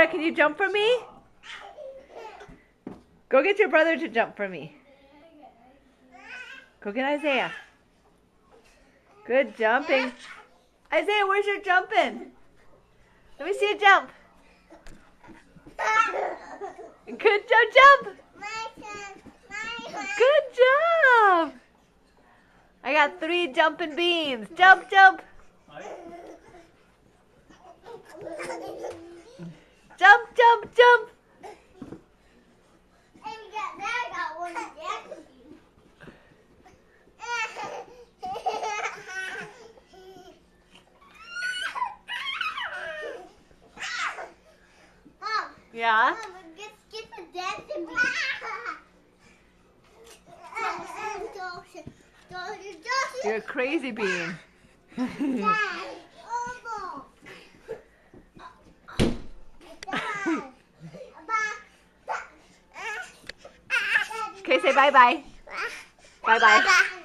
Isaiah, can you jump for me? Go get your brother to jump for me. Go get Isaiah. Good jumping. Isaiah, where's your jumping? Let me see you jump. Good jump. Good job. I got 3 jumping beans. Jump. Jump. Yeah? Get the dancing bean. You're a crazy bean. Okay, say bye-bye. Bye-bye.